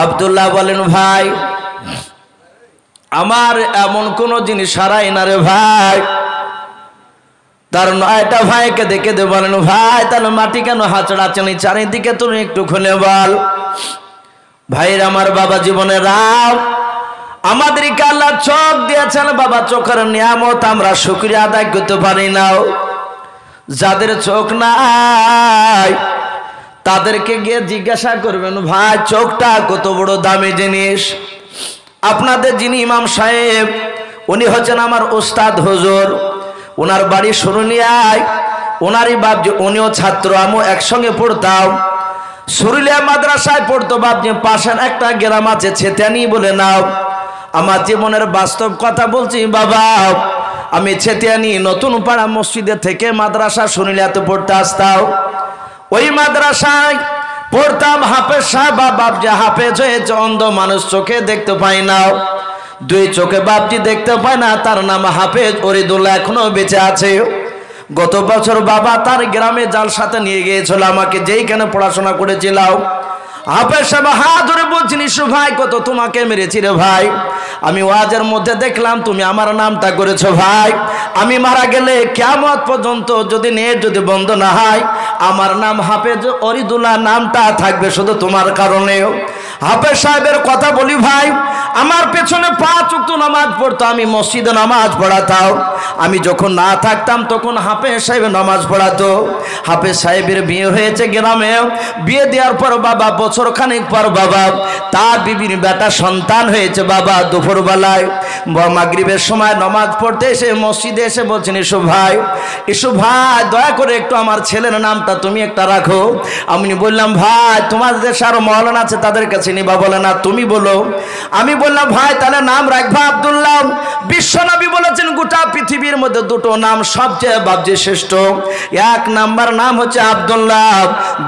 আব্দুল্লাহ বলেন, ভাই আমার এমন কোন জিনিস হারাই না রে ভাই। তার 9টা ভাইকে দেখে দে। বলেন, ভাই তাহলে মাটি কেন হাঁচড়াচ্ছেন? চারিদিকে তুমি একটু খুলে বল। ভাইয়ের আমার, বাবা জীবনে রাম আমাদেরকে আল্লাহ চোখ দিয়েছেন বাবা, চোখের নিয়ামত আমরা শুকরিয়া আদায় করতে পারি না। যাদের চোখ নাই তাদেরকে গিয়ে জিজ্ঞাসা করবেন, ভাই চোখটা কত বড় দামি জিনিস। আপনাদের যিনি ইমাম সাহেব, উনি হচ্ছেন আমার উস্তাদ হুজুর। ওনার বাড়ি সুরুলিয়ায়, ওনারই বাপ, উনিও ছাত্র, আমিও একসঙ্গে পড়তাম। সুরুলিয়া মাদ্রাসায় পড়তো বাপ। যে পাশের একটা গ্রাম আছে ছেতিয়ানি বলে নাও। আমার জীবনের বাস্তব কথা বলছি বাবা। আমি ছেতিয়ানি নতুন পাড়া মসজিদে থেকে মাদ্রাসা সুরুলিয়াতে পড়তে আসতাম। ওই মাদ্রাসায় পড়তাম হাফেজ সাহেব বাপজি হাফেজ হয়েছে, অন্ধ মানুষ, চোখে দেখতে পাই না, 2 চোখে বাপজি দেখতে পায় না। তার নাম হাফেজ অরিদুল্লাহ, এখনো বেঁচে আছে। গত বছর বাবা তার গ্রামে জালসাতে নিয়ে গিয়েছিল আমাকে, যেইখানে পড়াশোনা করেছিলাম। হাফেজ সাহেব হাত ধরে বলছেন, ইসু ভাই কত তোমাকে মেরেছি রে ভাই। আমি ওয়াজের মধ্যে দেখলাম তুমি আমার নামটা করেছো ভাই। আমি মারা গেলে কিয়ামত পর্যন্ত যদি নেট যদি বন্ধ না হয়, আমার নাম হাফেজ অরিদুল্লাহ নামটা থাকবে শুধু তোমার কারণে। হাফেজ সাহেবের কথা বলি ভাই, আমার পেছনে 5 ওয়াক্ত নামাজ পড়তো, আমি মসজিদে নামাজ পড়াতাম। আমি যখন না থাকতাম তখন হাফেজ সাহেব নামাজ পড়াতো। হাফেজ সাহেবের বিয়ে হয়েছে গ্রামে। বিয়ে দেওয়ার পর বাবা বছর খানিক পর বাবা তার বিবির বেটা সন্তান হয়েছে বাবা। দুপুরবেলায় মাগরিবের সময় নামাজ পড়তে এসে মসজিদে এসে বলছেন, ইসু ভাই দয়া করে একটু আমার ছেলের নামটা তুমি একটা রাখো। আমি বললাম, ভাই তোমাদের দেশে আরো মওলানা আছে, তাদের কাছে নিবা। বলে না, তুমি বলো। আমি বললাম, ভাই তাহলে নাম রাখবা আব্দুল্লাহ। বিশ্বনবী বলেছেন গোটা পৃথিবীর মধ্যে 2টো নাম সবচেয়ে বাবজি শ্রেষ্ঠ। 1 নাম্বার নাম হচ্ছে আব্দুল্লাহ,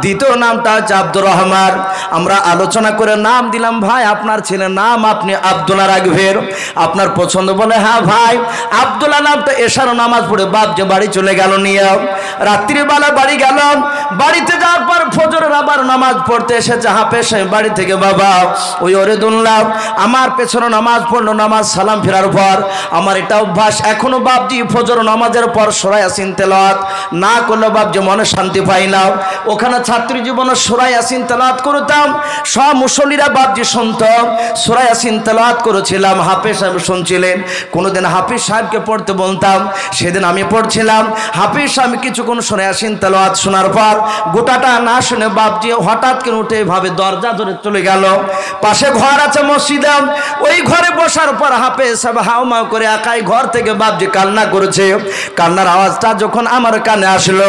2য় নামটা হচ্ছে আব্দুর রহমান। আমরা আলোচনা করে নাম দিলাম, ভাই আপনার ছেলের নাম আপনি আব্দুল্লাহ রাখবেন, আপনার পছন্দ? বলে হ্যাঁ ভাই। আব্দুল্লাহ নামটা এশার নামাজ পড়ে বাপ যে বাড়ি চলে গেল নিয়ে। রাত্রিবেলা বাড়ি গেল। বাড়িতে যাওয়ার পর ফজরের আবার নামাজ পড়তে এসেছে হাফেজ সাহেব বাড়ি থেকে বাবা। ওই অরিদুল্লাহ আমার পেছনে নামাজ পড়লো। নামাজ সালাম ফেরার পর আমার এটা অভ্যাস, এখনো বাপজি ফজর নামাজের পর সূরা ইয়াসিন তেলাওয়াত না করলে বাপজি মনে শান্তি পাই না। ওখানে ছাত্রী জীবনে সূরা ইয়াসিন তেলাওয়াত করতাম, সব মুসল্লিরা বাপজি শুনত। সূরা ইয়াসিন তেলাওয়াত করেছিলাম, হাফেজ সাহেব শুনছিলেন। কোনোদিন হাফেজ সাহেবকে পড়তে বলতাম, সেদিন আমি পড়ছিলাম। হাফেজ সাহেব কিছুক্ষণ সূরা ইয়াসিন তেলাওয়াত শোনার পর গোটাটা না শুনে বাপজি হঠাৎ করে উঠে ভাবে দরজা ধরে চলে গেল। পাশে ঘর আছে মসজিদে, ওই ঘরে বসার পর হাফেজ সাহেব হাউমাউ করে একাই ঘর থেকে বাপজি কান্না করেছে। কান্নার আওয়াজটা যখন আমার কানে আসলো,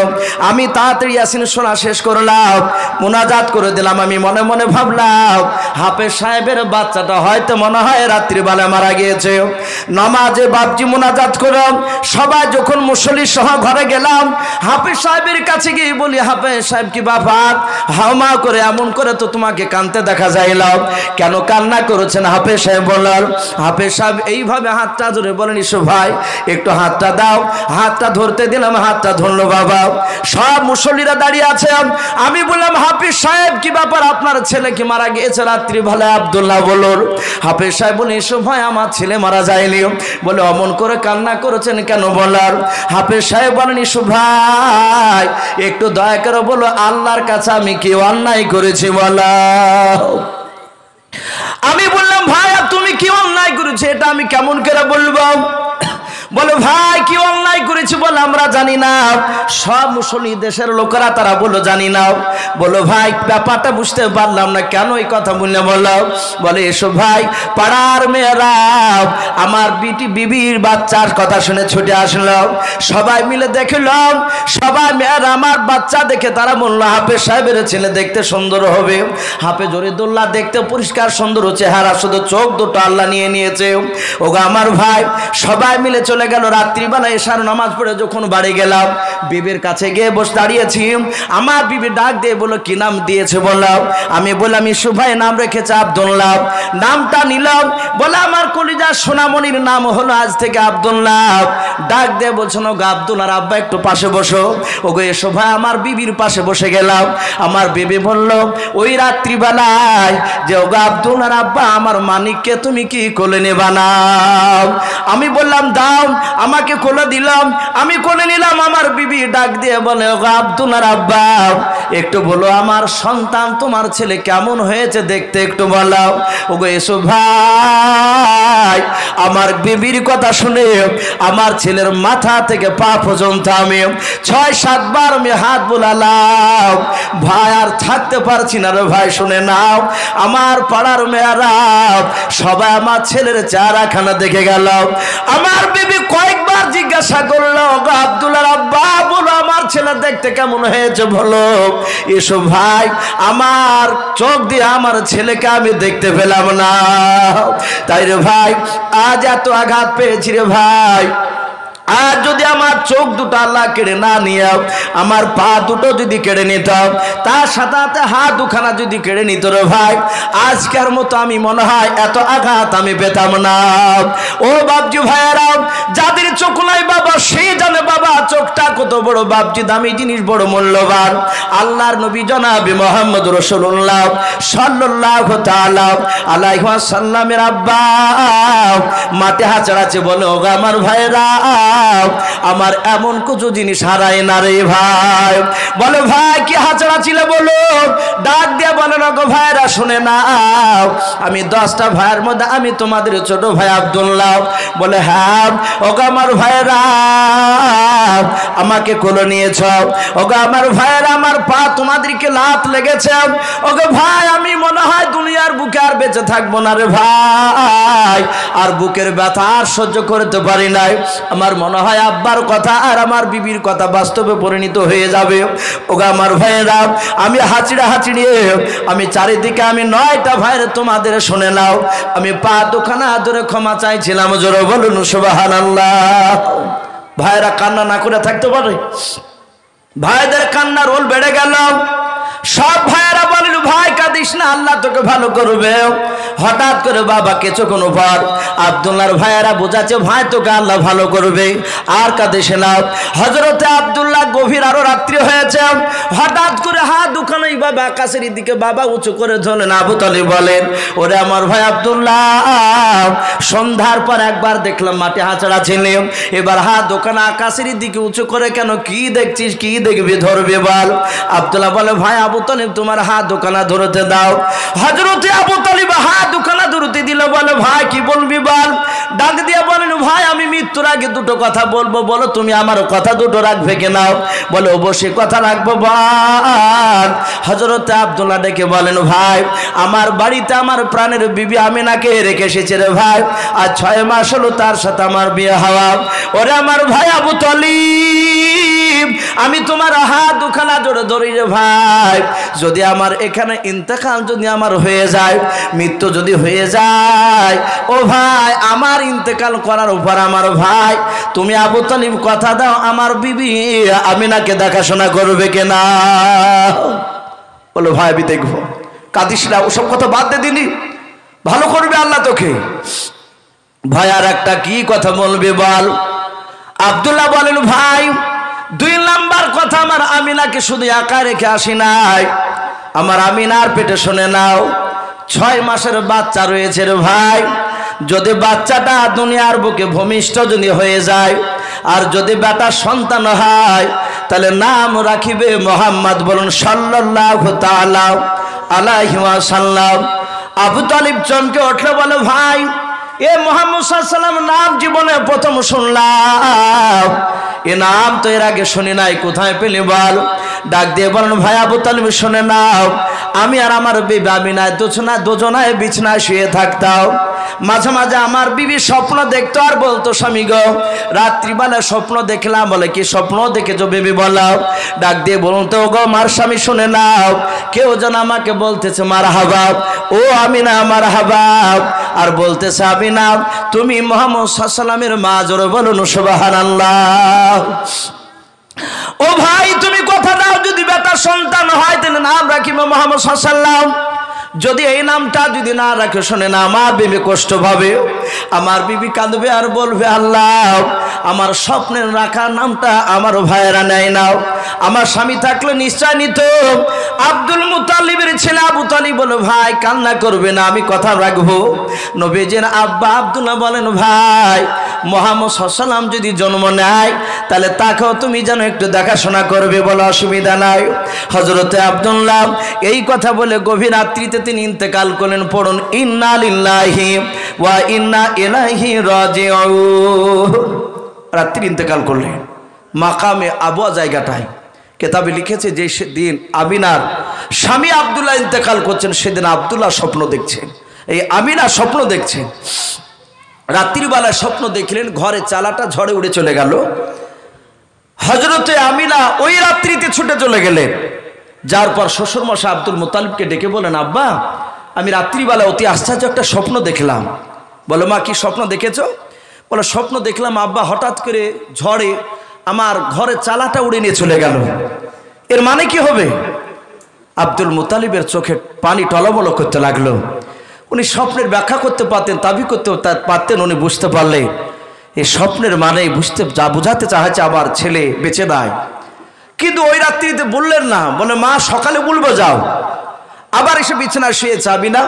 আমি তাড়াতাড়ি ইয়াসিন শোনা শেষ করলাম, মুনাজাত করে দিলাম। আমি মনে মনে ভাবলাম, হাফেজ সাহেবের বাচ্চাটা হয়তো মনে হয় রাত্রিবেলা মারা গিয়েছে। নামাজে বাপজি মুনাজাত করলাম, সবাই যখন মুসল্লি সহ ঘরে গেলাম, হাফেজ সাহেবের কাছে গিয়ে বলি, হাফেজ সাহেব কি ব্যাপার? হাউমাউ করে এমন করে তো তোমাকে কাঁদতে দেখা যাইল, কেন কান্না করেছেন? হাফেজ সাহেব বললেন, হাফেজ সাহেব এইভাবে হাতটা ধরে বলেন, ইসু ভাই একটু হাতটা দাও। হাতটা ধরতে দিলাম, হাতটা ধরলো বাবা। সব মুসল্লিরা দাঁড়িয়ে আছে। আমি বললাম, হাফেজ সাহেব কি ব্যাপার, আপনার ছেলে কি মারা গিয়েছে রাত্রিবেলা? আব্দুল্লাহ বলুন। হাফেজ সাহেব বলে, ইসু ভাই আমার ছেলে মারা যায়নি। বলে, অমন করে কান্না করেছেন কেন? বলার হাফেজ সাহেব বলেন, ইসু ভাই একটু দয়া করে বলো, আল্লাহর কাছে আমি কি অন্যায় করেছি বলা? আমি বললাম, ভাই তুমি কি অন্যায় করেছো এটা আমি কেমন করে বলবো? বলে, ভাই কি অন্যায় করেছি? বলে, আমরা জানি না। সব মুসলিম দেশের লোকেরা তারা বলো জানি না। বলো, ভাই ব্যাপারটা বুঝতে পারলাম না, কেন এই কথা বললে? বলো। বলে, এসো ভাই পাড়ার মেয়েরা আমার বিবির বাচ্চার কথা শুনে ছুটে আসলো। সবাই মিলে দেখলাম, সবাই মেয়েরা আমার বাচ্চা দেখে তারা বললো, হাফেজ সাহেবের ছেলে দেখতে সুন্দর হবে। হাফেজ অরিদুল্লাহ দেখতে পরিষ্কার সুন্দর চেহারা, শুধু চোখ দুটো আল্লাহ নিয়ে নিয়েছে। ওগো আমার ভাই, সবাই মিলে চলে গেল। রাত্রিবেলা এশার নামাজ পড়ে যখন বাড়ি গেলাম, বিবির কাছে গিয়ে বসে দাঁড়িয়েছি। আমার বিবি ডাক দিয়ে বলল, কি নাম দিয়েছে বললাম। আমি বললাম ইসু ভাই নাম রেখেছে আব্দুল্লাহ। নামটা নিলাম, বলে আমার কলিজার সোনামণির নাম হলো আজ থেকে আব্দুল্লাহ। ডাক দিয়ে বলছেন, ওগো আব্দুল্লাহর আব্বা একটু পাশে বসো। ওগো এসো ভাই, আমার বিবির পাশে বসে গেলাম। আমার বিবি বলল, ওই রাত্রিবেলায় যে ওগো আব্দুল্লাহর আব্বা আমার মানিককে তুমি কি কোলে নেবা না? আমি বললাম দাও, আমাকে কোলে দিলাম, আমি কোলে নিলাম। আমার বিবি ডাক দিয়ে বলে, ওগো আব্দুল্লাহর আব্বা একটু বলো আমার সন্তান তোমার ছেলে কেমন হয়েছে দেখতে একটু বলো। ওগো এসো ভাই, আমার বিবির কথা শুনে আমার ছেলের মাথা থেকে পা পর্যন্ত আমি 6-7 বার আমি হাত বুলালাম। ভাই আর থাকতে পারছি না রে ভাই, শুনে নাও। আমার পাড়ার মেয়েরা সবাই আমার ছেলের চেহারাখানা দেখে গেল। আমার বিবি কয়েকবার জিজ্ঞাসা করলো, ওগো আব্দুল্লাহর আব্বা বলো আমার ছেলে দেখতে কেমন হয়েছে বলো। এসো ভাই, আমার চোখ দিয়ে আমার ছেলেকে আমি দেখতে পেলাম না। তাই রে ভাই, আজ এত আঘাত পেয়েছি রে ভাই। আর যদি আমার চোখ দুটো আল্লাহ কেড়ে না নিয়ে আমার পা দুটো যদি কেড়ে নিত, তার সাথে সাথে হাত দুখানা যদি কেড়ে নিত রে ভাই, আজকের মতো আমি মনে হয় এত আঘাত আমি পেতাম না। ও বাপজি ভাইয়েরা, যাদের চোখ নাই বাবা সে জানে বাবা চোখটা কত বড় বাপজি দামি জিনিস, বড় মূল্যবান। আল্লাহর নবী জনাবে মুহাম্মদ রাসূলুল্লাহ সাল্লাল্লাহু তাআলা আলাইহি ওয়াসাল্লামের আব্বা মাঠে হাঁচড়াচ্ছে, বলে ওগো আমার ভাইরা আমার এমন কিছু জিনিস হারায় না রে ভাই। বলে ভাই কি হাঁচড়া ছিল বলো। ডাক দিয়ে বলে ওগো ভাইরা শুনে না, আমি 10টা ভাইয়ের মধ্যে আমি তোমাদের ছোট ভাই আব্দুল্লাহ। বলে হ্যাঁ। ওগো আমার ভাইরা আমাকে কোলে নিয়েছ। ওগো আমার ভাইরা আমার পা তোমাদেরকে লাত লেগেছে। ওগো ভাই আমি মনে হয় দুনিয়ার বুকে আর বেঁচে থাকবো না রে ভাই, আর বুকের ব্যথা আর সহ্য করতে পারি নাই। আমার মনে হয় আব্বার কথা আর আমার বিবির কথা বাস্তবে পরিণত হয়ে যাবে। ওগো আমার ভাইরা আমি হাঁচড়িয়ে আমি চারিদিকে আমি 9টা ভাইয়ের তোমাদের শুনে নাও, আমি পা দুখানা ধরে ক্ষমা চাইছিলাম। জোরে বলুন সুবহানাল্লাহ। ভাইরা কান্না না করে থাকতে পারে? ভাইদের কান্নার রোল বেড়ে গেল। সব ভাইয়েরা বলিল ভাই কাঁদিস না, আল্লাহ তোকে ভালো করবে। হঠাৎ করে বাবাকে চোখের উপর আব্দুল্লাহর ভাইয়েরা বোঝাচ্ছে ভাই তোকে আল্লাহ ভালো করবে, আর কাঁদিস না। হযরতে আব্দুল্লাহ গভীর আরো রাত্রি হয়েছে, হঠাৎ করে হাত দুখানা এইভাবে আকাশের দিকে বাবা উঁচু করে ধরলেন। আবু তালিব বলেন, ওরে আমার ভাই আব্দুল্লাহ, সন্ধ্যার পর একবার দেখলাম মাঠে হাঁচড়া ছিলে, এবার হাত দুখানা আকাশের দিকে উঁচু করে কেন, কি দেখছিস, কি দেখবি, ধরবে বল। আব্দুল্লাহ বলে ভাই আবু তালিব তোমার হাত দুখানা ধরতে দাও। হযরতে আবু তালিব হাত দুখানা ধরতে দিল। বলে ভাই কি বলবি বল। ডাক দিয়ে বলেন ভাই আমি মৃত্যুর আগে দুটো কথা বলবো, বলো তুমি আমার কথা দুটো রাখবে কিনা। বলে অবশ্যই কথা রাখবো বল। হযরতে আব্দুল্লাহ ডেকে বলেন ভাই আমার বাড়িতে আমার প্রাণের বিবি আমিনাকে রেখে এসেছে রে ভাই, আর 6 মাস হলো তার সাথে আমার বিয়ে হওয়া। ওরে আমার ভাই আবু তালিব আমি তোমার হাত দুখানা জোরে ধরি রে ভাই, যদি আমার এখানে ইন্তেকাল যদি আমার হয়ে যায়, মৃত্যু যদি হয়ে যায়, ও ভাই আমার ইন্তেকাল করার উপর আমার ভাই তুমি আবু তালিব কথা দাও আমার বিবি আমিনাকে দেখাশোনা করবে কিনা। বলো ভাই আমি দেখবো, কাঁদিস না, ওসব কথা বাদ দে দিনি, ভালো করবে আল্লাহ তোকে। ভাই আর একটা কি কথা বলবে বল। আব্দুল্লাহ বলেন ভাই 2 নাম্বার কথা, আমার আমিনাকে শুধু একা রেখে আসি নাই, আমার আমিনার পেটে শুনে নাও 6 মাসের বাচ্চা রয়েছে রে ভাই। যদি বাচ্চাটা দুনিয়ার বুকে ভূমিষ্ঠ যদি হয়ে যায়, আর যদি বেটা সন্তান হয়, তাহলে নাম রাখিবে মোহাম্মদ। বলুন সাল্লাল্লাহু তাআলা আলাইহি ওয়াসাল্লাম। আবু তালিব চমকে উঠলো, বলে ভাই এ মোহাম্মদ সাল্লাল্লাহু আলাইহি ওয়াসাল্লাম নাম জীবনে প্রথম শুনলাম, এ নাম তো এর আগে শুনি নাই, কোথায় পেলি বল। ডাক দিয়ে বলেন ভাই আবু তালিব শুনে নাও, আমি আর আমার বিবি আমিনা দুজনায় বিছনায় শুয়ে থাকতাম। মাঝে মাঝে আমার বিবি স্বপ্ন দেখতো আর বলতো স্বামী গো রাত্রিবেলা স্বপ্ন দেখলাম। বলে কি স্বপ্ন দেখেছো বিবি বলো। ডাক দিয়ে বলুন তো গো মার স্বামী শুনে নাও, কেউ যেন আমাকে বলতেছে মারহাবা, ও আমিনা মারহাবা। আর বলতেছে আমিনা তুমি মুহাম্মদ সাল্লাল্লাহু আলাইহি ওয়াসাল্লামের মা। জোরে বলুন সুবহানাল্লাহ। ও ভাই তুমি কথা দাও যদি বেটা সন্তান হয় তাহলে নাম রাখিব মুহাম্মদ সাল্লাল্লাহু আলাইহি ওয়াসাল্লাম। যদি এই নামটা যদি না রাখে শোনে না আমার বিবি কষ্ট পাবে, আমার বিবি কাঁদবে আর বলবে আল্লাহ আমার স্বপ্নের রাখা নামটা আমার ভাইয়েরা নেয় নাও। আমার স্বামী থাকলে নিশ্চয় নিত। আব্দুল মুত্তালিবের ছেলে আবু তালিব বলে ভাই কান্না করবে না, আমি কথা রাখবো। নবীজির আব্বা আব্দুল্লাহ বলেন ভাই মুহাম্মদ সাল্লাল্লাহু আলাইহি ওয়াসাল্লাম যদি জন্ম নেয় তাহলে তাকেও তুমি যেন একটু দেখাশোনা করবে, বলো অসুবিধা নাই। হযরতে আব্দুল্লাহ এই কথা বলে গভীর রাত্রিতে তিনি ইন্তেকাল করলেন। পড়ুন ইন্না লিল্লাহি ওয়া ইন্না ইলাইহি রাজিউন। রাত্রি ইন্তেকাল করলেন মাকামে আবুয়া জায়গাটায়। কেতাবে লিখেছে যে সেদিন আমিনার স্বামী আব্দুল্লাহ ইন্তেকাল করছেন সেদিন আব্দুল্লাহ স্বপ্ন দেখছেন, এই আমিনা স্বপ্ন দেখছেন। রাত্রিবেলায় স্বপ্ন দেখলেন ঘরে চালাটা ঝড়ে উড়ে চলে গেল। হযরতে আমিনা ওই রাত্রিতে ছুটে চলে গেলেন। যার পর শ্বশুরমশাই আব্দুল মুত্তালিবকে ডেকে বলেন আব্বা আমি রাত্রিবেলা অতি আশ্চর্য একটা স্বপ্ন দেখলাম। বলো মা কি স্বপ্ন দেখেছো? বলো স্বপ্ন দেখলাম আব্বা হঠাৎ করে ঝড়ে আমার ঘরের চালাটা উড়ে নিয়ে চলে গেল। এর মানে কি হবে? আব্দুল মুত্তালিবের চোখে পানি টলমল করতে লাগলো। উনি স্বপ্নের ব্যাখ্যা করতে পারতেন, দাবি করতে পারতেন। উনি বুঝতে পারলেন এই স্বপ্নের মানে বোঝাতে চাইছে আমার ছেলে বেঁচে নাই। কিন্তু ওই রাত্রিতে বললেন না, বলে মা সকালে বলবো যাও। আবার এসে বিছানায় শুয়ে যাবি না।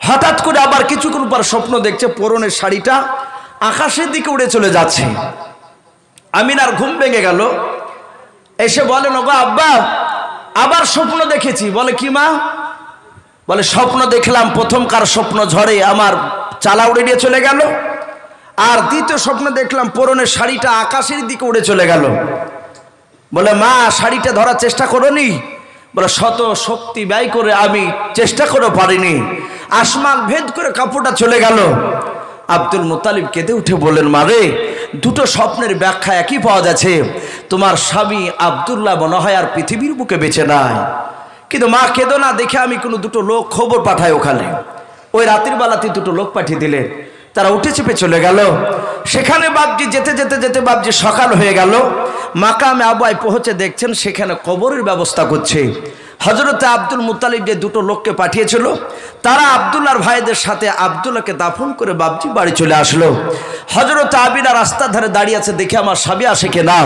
হঠাৎ করে আবার কিছুক্ষণ পর স্বপ্ন দেখছে পরনের শাড়িটা আকাশের দিকে উড়ে চলে যাচ্ছে। আমিনার ঘুম ভেঙে গেল। এসে বলেন ওগো আব্বা আবার স্বপ্ন দেখেছি। বলে কি মা? বলে স্বপ্ন দেখলাম প্রথমকার স্বপ্ন ঝড়ে আমার চালা উড়ে নিয়ে চলে গেল, আর দ্বিতীয় স্বপ্ন দেখলাম পরনের শাড়িটা আকাশের দিকে উড়ে চলে গেল। বলে মা শাড়িটা ধরার চেষ্টা করোনি? বলে শত শক্তি ব্যয় করে আমি চেষ্টা করে পারিনি, আসমান ভেদ করে কাপড়টা চলে গেল। আব্দুল মুত্তালিব কেঁদে উঠে বললেন মা রে দুটো স্বপ্নের ব্যাখ্যা একই পাওয়া যাচ্ছে। তোমার স্বামী আব্দুল্লাহ মনে হয় আর পৃথিবীর বুকে বেঁচে নাই। কিন্তু মা কেঁদো না দেখে আমি কোনো দুটো লোক খবর পাঠাই ওখানে। ওই রাতের বেলাতে দুটো লোক পাঠিয়ে দিলেন। তারা উঠে চেপে চলে গেল। সেখানে বাপজি যেতে যেতে যেতে বাপজি সকাল হয়ে গেল। মাকামে আবুয়ায় পৌঁছে দেখছেন সেখানে কবরের ব্যবস্থা করছে। হযরতে আব্দুল মুত্তালিব যে দুটো লোককে পাঠিয়েছিল তারা আব্দুল্লাহর ভাইদের সাথে আব্দুল্লাহকে দাফন করে বাপজি বাড়ি চলে আসলো। হযরতে আমিনা রাস্তার ধারে দাঁড়িয়ে আছে, দেখে আমার স্বামী আসে কিনা।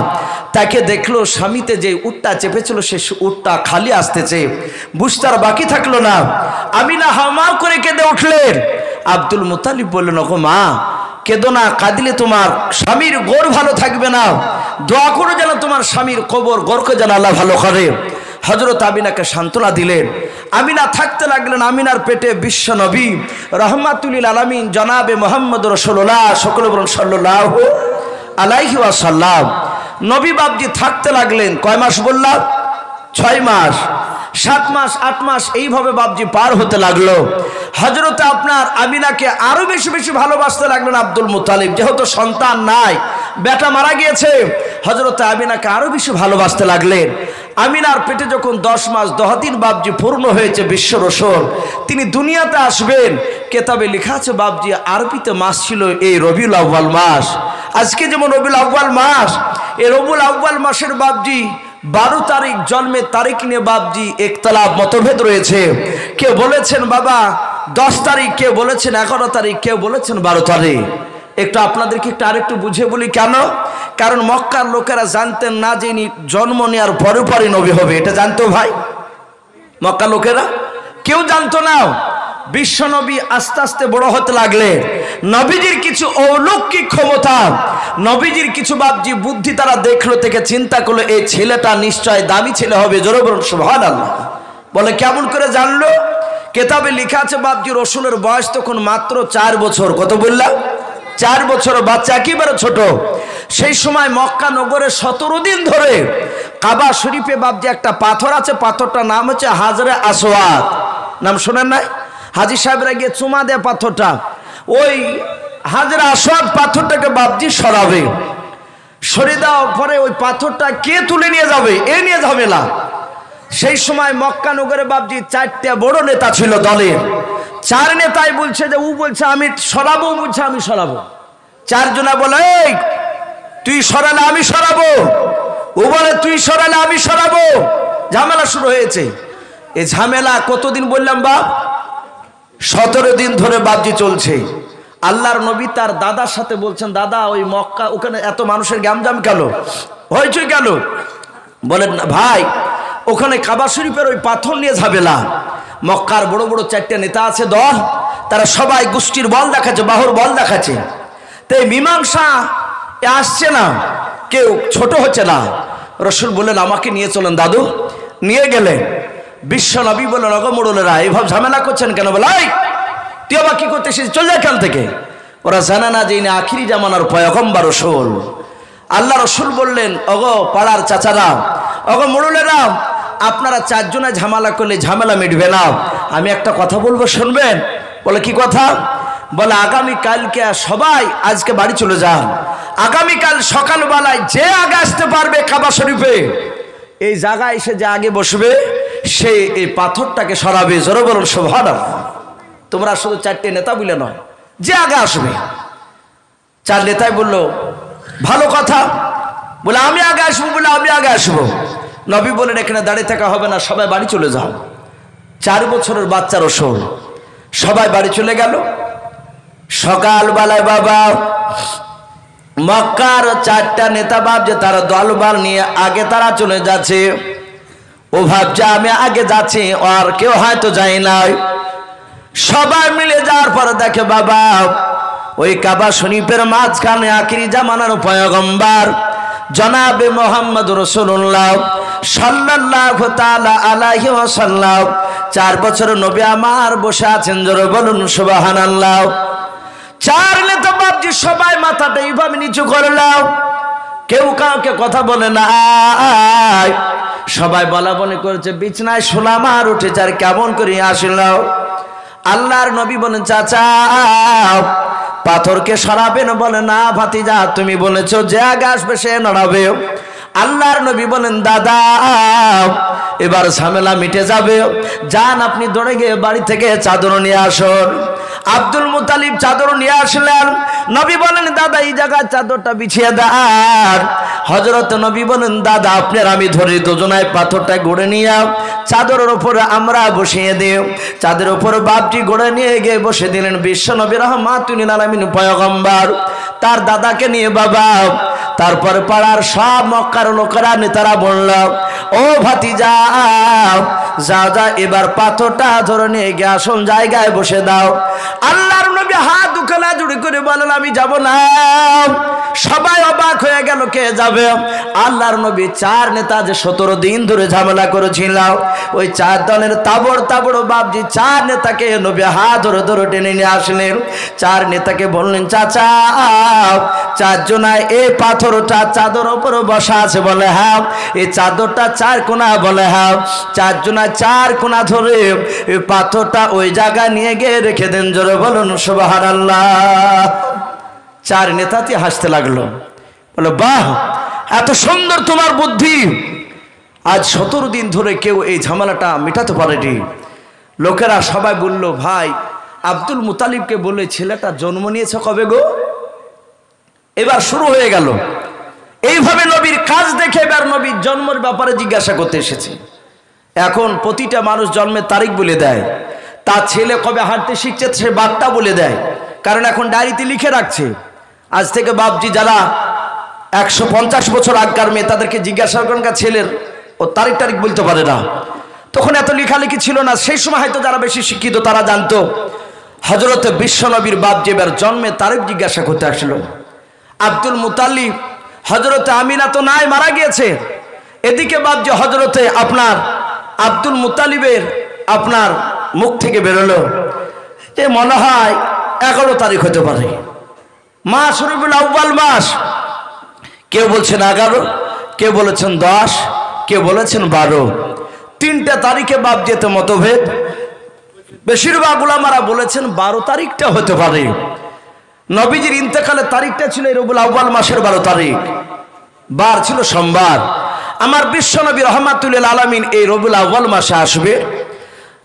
তাকে দেখলো স্বামীতে যে উটটা চেপেছিল সে উটটা খালি আসতেছে, বুঝতে আর বাকি থাকলো না। আমিনা হামা করে কেঁদে উঠলেন। আব্দুল মুত্তালিব বললেন ওগো মা কেঁদো না, কাঁদিলে তোমার স্বামীর গোর ভালো থাকবে না। দোয়া করো যেন তোমার স্বামীর কবর গোরকে যেন আল্লাহ ভালো করে। হযরত আমিনাকে সান্ত্বনা দিলেন। আমিনা থাকতে লাগলেন। আমিনার পেটে বিশ্ব নবী রহমাতুল আলামিন জনাবে মুহাম্মদ রাসূলুল্লাহ সকলে বলুন সাল্লাল্লাহু আলাইহি ওয়াসাল্লাম নবী বাপজি থাকতে লাগলেন। কয় মাস বললাম? 6 মাস, 7 মাস, 8 মাস এইভাবে বাপজি পার হতে লাগলো। হযরতে আপনার আমিনাকে আরো বেশি বেশি ভালোবাসতে লাগলেন আব্দুল মুত্তালিব। যেহেতু সন্তান নাই, বেটা মারা গিয়েছে, হযরতে আমিনাকে আরো বেশি ভালোবাসতে লাগলেন। আমিনার পেটে যখন 10 মাস 10 দিন বাপজি পূর্ণ হয়েছে, বিশ্ব রসূল তিনি দুনিয়াতে আসবেন। কেতাবে লেখা আছে বাপজি আরবিতে মাস ছিল এই রবিউল আউয়াল মাস। আজকে যেমন রবিউল আউয়াল মাস, এই রবিউল আউয়াল মাসের বাপজি 12 তারিখ জন্মের তারিখ নিয়ে বাপজি একতলাফ মতভেদ রয়েছে। কেউ বলেছেন বাবা 10 তারিখ, কেউ বলেছেন 11 তারিখ, কেউ বলেছেন 12 তারিখ। একটু আপনাদেরকে একটু আরেকটু বুঝিয়ে বলি কেন। কারণ মক্কার লোকেরা জানতেন না যে জন্ম নেওয়ার পরে পরে নবী হবে, এটা জানতো ভাই? মক্কার লোকেরা কেউ জানতো না। বিশ্ব নবী আস্তে আস্তে বড় হতে লাগলে নবীজির কিছু অলৌকিক ক্ষমতা, নবীজির কিছু বাপজি বুদ্ধি তারা দেখলো, থেকে চিন্তা করলো এই ছেলেটা নিশ্চয় দামি ছেলে হবে। জোরে বলুন সুবহানাল্লাহ। বলে কেমন করে জানলো? কেতাবে লেখা আছে বাপজি রসুলের বয়স তখন মাত্র 4 বছর। কত বললাম? 4 বছর, বাচ্চা একেবারে ছোট। সেই সময় মক্কা নগরে 17 দিন ধরে কাবা শরীফে বাপজি একটা পাথর আছে, পাথরটার নাম হচ্ছে হাজরে আসওয়াদ। নাম শোনেন নাই? হাজী সাহেবরা গিয়ে চুমা দেয় পাথরটা। ওই হাজরে আসওয়াদ পাথরটাকে বাপজি সরাবে। সরিয়ে দেওয়ার পরে ওই পাথরটা কে তুলে নিয়ে যাবে এ নিয়ে ঝামেলা। সেই সময় মক্কা নগরে বাপজি 4টা বড় নেতা ছিল দলের। চার নেতাই বলছে যে ও বলছে আমি সরাবো, বলছে আমি সরাবো। চারজনা বলে এই তুই সরালে আমি সরাবো, ও বলে তুই সরালে আমি সরাবো। ঝামেলা শুরু হয়েছে। এই ঝামেলা কতদিন বললাম বাপ? 17 দিন ধরে বাবজি চলছে। আল্লাহর নবী তার দাদার সাথে বলছেন, দাদা ওই মক্কা ওখানে এত মানুষের গ্যামজাম কেন, হইচই কেন? বলেন না ভাই, ওখানে কাবা শরীফের ওই পাথর নিয়ে ঝামেলা। মক্কার বড় বড় 4টে নেতা আছে দল, তারা সবাই গোষ্ঠীর বল দেখাচ্ছে, বাহুর বল দেখাচ্ছে। তো এই মীমাংসা আসছে না, কেউ ছোট হচ্ছে না। রসুল বললেন আমাকে নিয়ে চলেন দাদু। নিয়ে গেলে বিশ্ব নবী বললেন অগো মোড়লেরা এইভাবে ঝামেলা করছেন কেন? বলে তুই আবার কি করতে এসেছিস, চল যা এখান থেকে। ওরা জানা না যে ইনি আখিরি জামানার পয়গম্বর রসুল। আল্লাহ রসুল বললেন অগো পাড়ার চাচারা, অগো মোড়লেরা, আপনারা 4 জনে ঝামেলা করলে ঝামেলা মিটবে না। আমি একটা কথা বলবো, শুনবেন? বলে কি কথা? বলে আগামীকালকে সবাই আজকে বাড়ি চলে যান। আগামীকাল সকালবেলায় যে আগে আসতে পারবে কাবা শরীফে, এই জায়গায় এসে যে আগে বসবে সে এই পাথরটাকে সরাবে। জোরে বলুন সুবহানাল্লাহ। তোমরা শুধু 4টে নেতা বলে নয়, যে আগে আসবে। 4 নেতাই বললো ভালো কথা। বলে আমি আগে আসবো, বলে আমি আগে আসবো। নবী বলেন এখানে দাঁড়িয়ে থাকা হবে না, সবাই বাড়ি চলে যাও। 4 বছরের বাচ্চা রসুল, সবাই বাড়ি চলে গেল। সকালবেলায় বাবা মক্কার 4টা নেতা ভাবছে তারা দলবল নিয়ে আগে তারা চলে যাচ্ছে। ও ভাবছে আমি আগে যাচ্ছি, আর কেউ হয়তো যায় নাই। সবাই মিলে যাওয়ার পর দেখে বাবা ওই কাবা শরীফের মাঝখানে আখিরি জামানার পয়গম্বর জনাবে মোহাম্মদ রাসূলুল্লাহ সাল্লাল্লাহু তাআলা আলাইহি ওয়াসাল্লাম 4 বছরের নবী আমার বসে আছেন। জোরে বলুন সুবহানাল্লাহ। 4 নেতা বাপজি সবাই মাথাটা এইভাবে নিচু করলাম, কেউ কাউকে কথা বলে না। সবাই বলা বলে করেছে বিছনায় শোলাম আর উঠেছে, আর কেমন করে আসলাম। আল্লাহর নবী বলেন চাচা পাথরকে সরাবেন? বলে না ভাতিজা, তুমি বলেছো যে আগে আসবে সে নড়াবে। আল্লাহর নবী বলেন দাদা এবার ঝামেলা মিটে যাবে, যান আপনি দৌড়ে গিয়ে বাড়ি থেকে চাদর নিয়ে আসুন। আব্দুল মুতালিব চাদর নিয়ে আসলেন। নবী বলেন দাদা এই জায়গায় চাদরটা বিছিয়ে দেন। হযরত নবী বলেন দাদা আপনার আমি ধরে দুজনায় পাথরটা গড়ে নিয়ে চাদরের উপরে আমরা বসিয়ে দিই। চাঁদের উপরে বাপটি গড়ে নিয়ে গিয়ে বসে দিলেন বিশ্ব নবী রাহমাতুল লিল আলামিন পয়গম্বর তার দাদাকে নিয়ে বাবা। তারপর পাড়ার সব মক্কার লোকেরা নেতারা বলল ও ভাতিজা যাও যা এবার পাথরটা ধরে নিয়ে গিয়ে আসল জায়গায় বসে দাও। আল্লাহর নবী হাত দুখানা জুড়ে করে বলেন আমি যাব না। সবাই অবাক হয়ে গেল, কে যাবে? আল্লাহর নবী 4 নেতা যে 17 দিন ধরে ঝামেলা করেছিল, ওই 4 দলের তাবড় তাবড় বাপজি 4 নেতাকে নবী হাত ধরে ধরে টেনে নিয়ে আসলেন। 4 নেতাকে বললেন চাচা 4 জনায় এই পাথরটা চাদর উপরে বসা আছে? বলে হ্যাঁ। এই চাদরটা 4 কোনা? বলে হ্যাঁ। 4 জনায় 4 কোনা ধরে এই পাথরটা ওই জায়গায় নিয়ে গিয়ে রেখে দেন। জোরে বলুন সুবহানাল্লাহ। 4 নেতাতে হাসতে লাগলো, বলে বাহ এত সুন্দর তোমার বুদ্ধি। আজ 17 দিন ধরে কেউ এই ঝামেলাটা মেটাতে পারেনি। লোকেরা সবাই বলল ভাই আব্দুল মুতালিবকে বলে ছেলেটা জন্ম নিয়েছে কবে গো? এবার শুরু হয়ে গেল এইভাবে নবীর কাজ দেখে এবার নবীর জন্মের ব্যাপারে জিজ্ঞাসা করতে এসেছে। এখন প্রতিটা মানুষ জন্মের তারিখ বলে দেয়, তার ছেলে কবে হাঁটতে শিখছে সে বার্তা বলে দেয়, কারণ এখন ডায়েরিতে লিখে রাখছে। আজ থেকে বাপজি যারা 150 বছর আগকার মেয়ে তাদেরকে জিজ্ঞাসা করেন ছেলের ও তারিখ বলতে পারে না। তখন এত লেখালেখি ছিল না, সেই সময় হয়তো যারা বেশি শিক্ষিত তারা জানতো। হযরতে বিশ্বনবীর বাপ যে এবার জন্মের তারিখ জিজ্ঞাসা করতে আসলো। আব্দুল মুতালিব হযরতে আমিনা তো নাই, মারা গিয়েছে। এদিকে বাপ যে হযরতে আপনার আব্দুল মুতালিবের আপনার মুখ থেকে বেরোলো যে মনে হয় 11 তারিখ হতে পারে, মাস রবিউল আউয়াল মাস। কেউ বলছেন 11, কেউ বলেছেন 10, কেউ বলেছেন 12। 3টে তারিখে বাপ যেতে মতভেদ। বেশিরভাগ উলামারা বলেছেন 12 তারিখটা হতে পারে। নবীজির ইন্তেকালের তারিখটা ছিল রবিউল আউয়াল মাসের 12 তারিখ, বার ছিল সোমবার। আমার বিশ্বনবী রাহমাতুল লিল আলামিন এই রবিউল আউয়াল মাসে আসবে।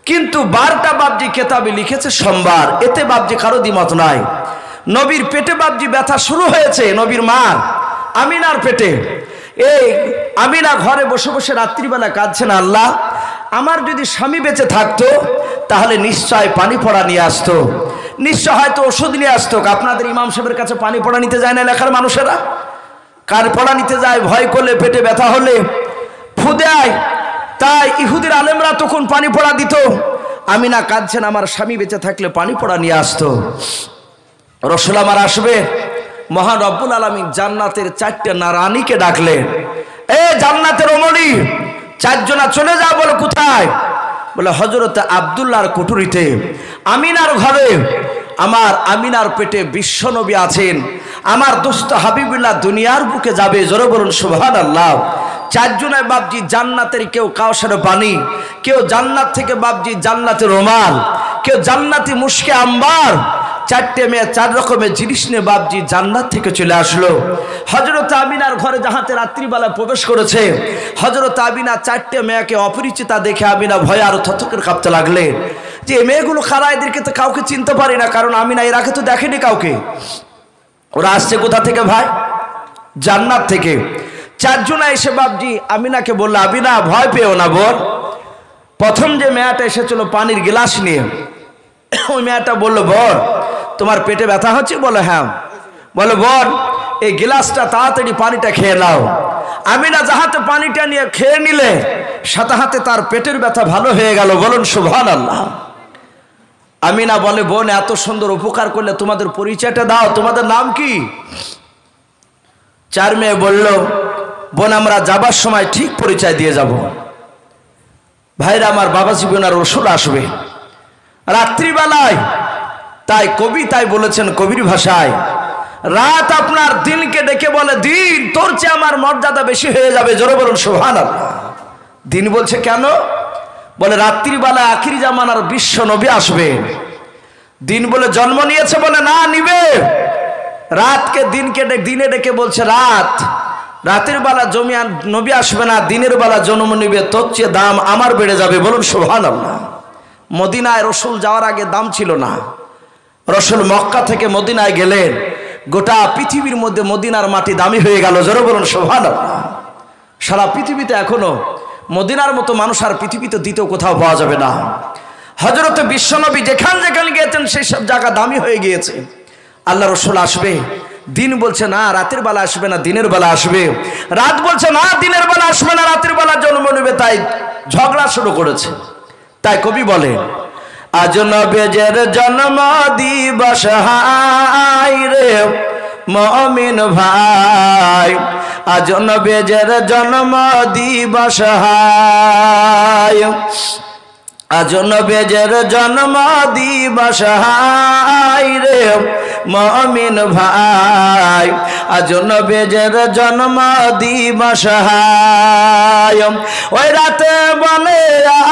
কিন্তু বারটা বাপজি কেতাবে লিখেছে সোমবার, এতে বাপজি কারো দ্বিমত নাই। নবীর পেটে বাপজি ব্যথা শুরু হয়েছে, নবীর মার আমিনার পেটে। এই আমিনা ঘরে বসে বসে রাত্রিবেলা কাঁদছেন, আল্লাহ আমার যদি স্বামী বেঁচে থাকতো তাহলে নিশ্চয় পানি পড়া নিয়ে আসতো, নিশ্চয় হয়তো ওষুধ নিয়ে আসতো। আপনাদের ইমাম সাহেবের কাছে পানি পড়া নিতে যায় না এলাকার মানুষেরা? কার পড়া নিতে যায়? ভয় করলে, পেটে ব্যথা হলে ফু দেয়। তাই ইহুদির আলেমরা তখন পানি পড়া দিত। আমিনা কাঁদছেন, আমার স্বামী বেঁচে থাকলে পানি পড়া নিয়ে আসতো। রসুল আমার আসবে, মহান রব্বুল আলামিন জান্নাতের 4টে রানীকে ডাকলেন, এ জান্নাতের ওমরি, 4 জনা চলে যাও। বলে কোথায়? বলে হযরত আব্দুল্লাহর কুঠুরিতে, আমিনার ঘরে। আমার আমিনার পেটে বিশ্বনবী আছেন, আমার দোস্ত হাবিবুল্লাহ দুনিয়ার বুকে যাবে। জোরে বলুন সুবহানাল্লাহ। 4 জনের বাপজি জান্নাতের, কেউ কাউসারে পানি, কেউ জান্নাত থেকে বাপজি জান্নাতের রুমাল, কেউ জান্নাতি মুশকে আম্বার। 4টে মেয়ে 4 রকমের জিনিস নিয়ে বাপজি জান্নাত থেকে চলে আসলো। হযরত আমিনার ঘরে যাহাতে রাত্রিবেলা প্রবেশ করেছে, হযরত আমিনা 4টে মেয়েকে অপরিচিতা দেখে আমিনা ভয়ে আরো থরথর কাঁপতে লাগলেন যে এই মেয়েগুলো কারা, এদেরকে তো কাউকে চিনতে পারি না, কারণ আমিনা এর আগে তো দেখেনি কাউকে। ওরা আসছে কোথা থেকে ভাই? জান্নাত থেকে। 4 জনা এসে বাপজি আমিনাকে বলল, আমিনা ভয় পেও না বোন। প্রথম যে মেয়েটা এসেছিল পানির গ্লাস নিয়ে, ওই মেয়েটা বলল, বোন তোমার পেটে ব্যথা হচ্ছে? বলে হ্যাঁ। বলে বোন এই গ্লাসটা তাড়াতাড়ি পানিটা খেয়ে নাও। আমিনা যাহাতে পানিটা নিয়ে খেয়ে নিলে সাথে হাতে তার পেটের ব্যথা ভালো হয়ে গেল। বলুন সুবহানাল্লাহ। আমিনা বলে, বোন এত সুন্দর উপকার করলে তোমাদের পরিচয়টা দাও, তোমাদের নাম কি? 4 মেয়ে বলল, বোন আমরা যাবার সময় ঠিক পরিচয় দিয়ে যাব। ভাইরা আমার, বাবা জীবনের রসুল আসবে রাত্রিবেলায়। তাই কবি তাই বলেছেন কবির ভাষায়, রাত আপনার দিনকে ডেকে বলে, দিন তোর চেয়ে আমার মর্যাদা বেশি হয়ে যাবে। জোরে বলুন সুবহানাল্লাহ। দিন বলছে কেন? বলে রাত্রিবেলা আখিরি জামানার বিশ্ব নবী আসবে। দিন বলে জন্ম নিয়েছে? বলে না, নিবে। রাতকে দিনকে দিনে ডেকে বলছে, রাত রাতের বেলা জমিয়ান নবী আসবে না, দিনের বেলা জন্ম নিবে, তোর চেয়ে দাম আমার বেড়ে যাবে। বলুন সুবহানাল্লাহ। মদিনায় রসুল যাওয়ার আগে দাম ছিল না। রসুল মক্কা থেকে মদিনায় গেলেন, গোটা পৃথিবীর মধ্যে মদিনার মাটি দামি হয়ে গেল। জোরে বলুন সুবহানাল্লাহ। সারা পৃথিবীতে এখনো মদিনার মতো মানুষ আর পৃথিবীতে দ্বিতীয় কোথাও পাওয়া যাবে না। হযরত বিশ্বনবী যেখান যেখানে গিয়েছেন সেই সব জায়গা দামি হয়ে গিয়েছে। আল্লাহ রসুল আসবে, দিন বলছে না রাতের বেলা আসবে না, দিনের বেলা আসবে। রাত বলছে না দিনের বেলা আসবে না, রাতের বেলা জন্ম নেবে। তাই ঝগড়া শুরু করেছে। তাই কবি বলে, আজ নবেজের জন্ম দিবস হাই রে মুমিন ভাই, আজ নবেজের জন্ম দিবস হাই, আজ নবেজের জন্ম দিবস হাই রে মুমিন ভাই, আজ নবেজের জন্ম দিবস হাই। ওই রাতে বলে